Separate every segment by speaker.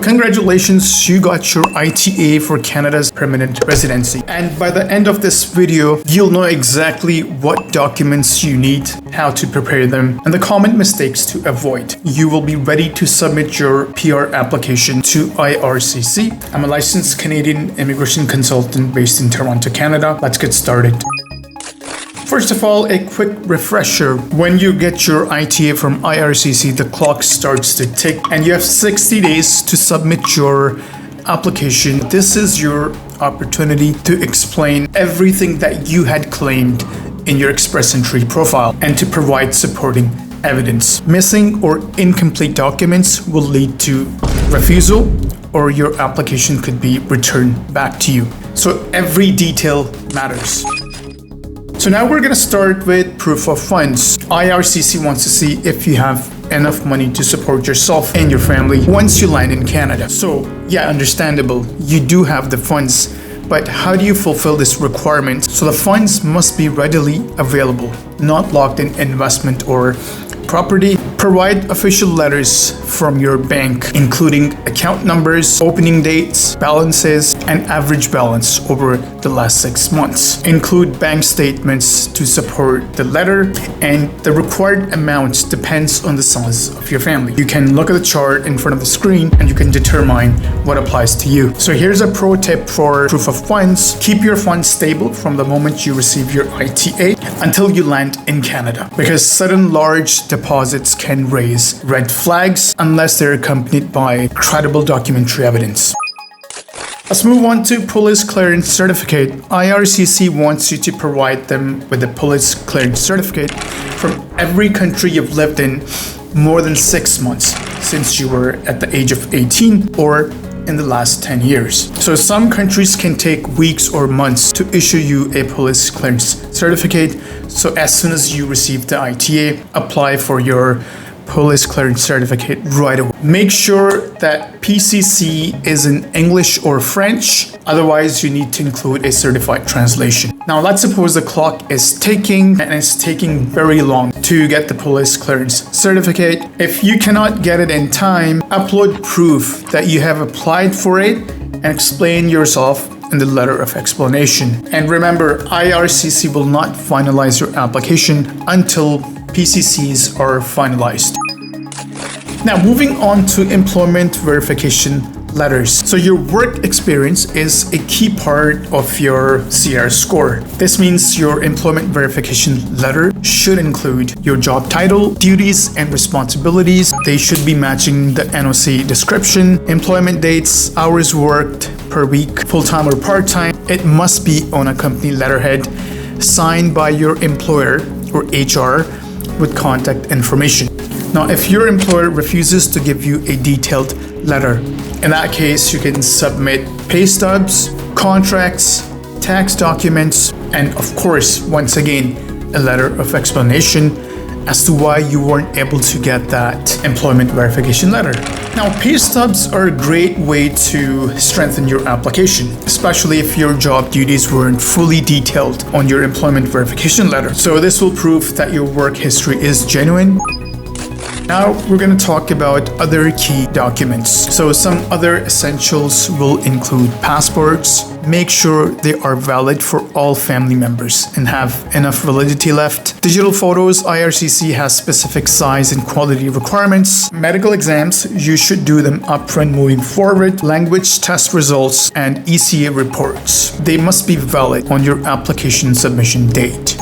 Speaker 1: congratulations, you got your ITA for Canada's permanent residency. And by the end of this video, you'll know exactly what documents you need, how to prepare them, and the common mistakes to avoid. You will be ready to submit your PR application to IRCC. I'm a licensed Canadian immigration consultant based in Toronto, Canada. Let's get started. First of all, a quick refresher. When you get your ITA from IRCC, the clock starts to tick and you have 60 days to submit your application. This is your opportunity to explain everything that you had claimed in your Express Entry profile and to provide supporting evidence. Missing or incomplete documents will lead to refusal, or your application could be returned back to you. So every detail matters. So now we're gonna start with proof of funds. IRCC wants to see if you have enough money to support yourself and your family once you land in Canada. So yeah, understandable, you do have the funds, but how do you fulfill this requirement? So the funds must be readily available, not locked in investment or property. Provide official letters from your bank, including account numbers, opening dates, balances, and average balance over the last 6 months. Include bank statements to support the letter, and the required amount depends on the size of your family. You can look at the chart in front of the screen and you can determine what applies to you. So here's a pro tip for proof of funds. Keep your funds stable from the moment you receive your ITA until you land in Canada, because sudden large deposits can raise red flags unless they're accompanied by credible documentary evidence. Let's move on to police clearance certificate. IRCC wants you to provide them with a police clearance certificate from every country you've lived in more than 6 months since you were at the age of 18 or in the last 10 years. So some countries can take weeks or months to issue you a police clearance certificate. So as soon as you receive the ITA, apply for your police clearance certificate right away. Make sure that PCC is in English or French. Otherwise, you need to include a certified translation. Now, let's suppose the clock is ticking and it's taking very long to get the police clearance certificate. If you cannot get it in time, upload proof that you have applied for it and explain yourself in the letter of explanation. And remember, IRCC will not finalize your application until PCCs are finalized. Now, moving on to employment verification letters. So your work experience is a key part of your CR score. This means your employment verification letter should include your job title, duties, and responsibilities. They should be matching the NOC description, employment dates, hours worked per week, full-time or part-time. It must be on a company letterhead, signed by your employer or HR with contact information. Now, if your employer refuses to give you a detailed letter, in that case, you can submit pay stubs, contracts, tax documents, and of course, once again, a letter of explanation as to why you weren't able to get that employment verification letter. Now, pay stubs are a great way to strengthen your application, especially if your job duties weren't fully detailed on your employment verification letter. So this will prove that your work history is genuine. Now we're going to talk about other key documents. So some other essentials will include passports. Make sure they are valid for all family members and have enough validity left. Digital photos, IRCC has specific size and quality requirements. Medical exams, you should do them upfront moving forward. Language test results and ECA reports. They must be valid on your application submission date.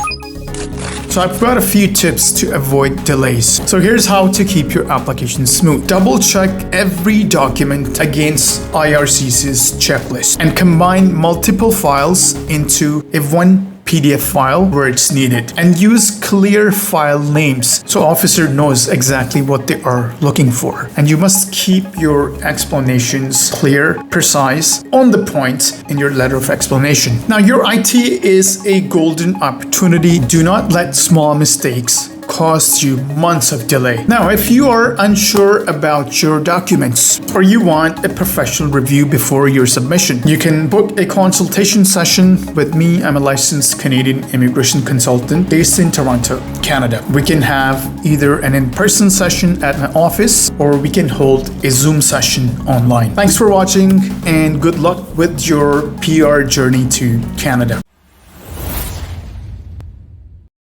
Speaker 1: So I've got a few tips to avoid delays. So here's how to keep your application smooth. Double check every document against IRCC's checklist and combine multiple files into a one PDF file where it's needed, and use clear file names so officer knows exactly what they are looking for. And you must keep your explanations clear, precise, on the point in your letter of explanation. Now, your IT is a golden opportunity. Do not let small mistakes cause you months of delay. Now, if you are unsure about your documents or you want a professional review before your submission, you can book a consultation session with me. I'm a licensed Canadian immigration consultant based in Toronto, Canada. We can have either an in-person session at my office or we can hold a Zoom session online. Thanks for watching and good luck with your PR journey to Canada.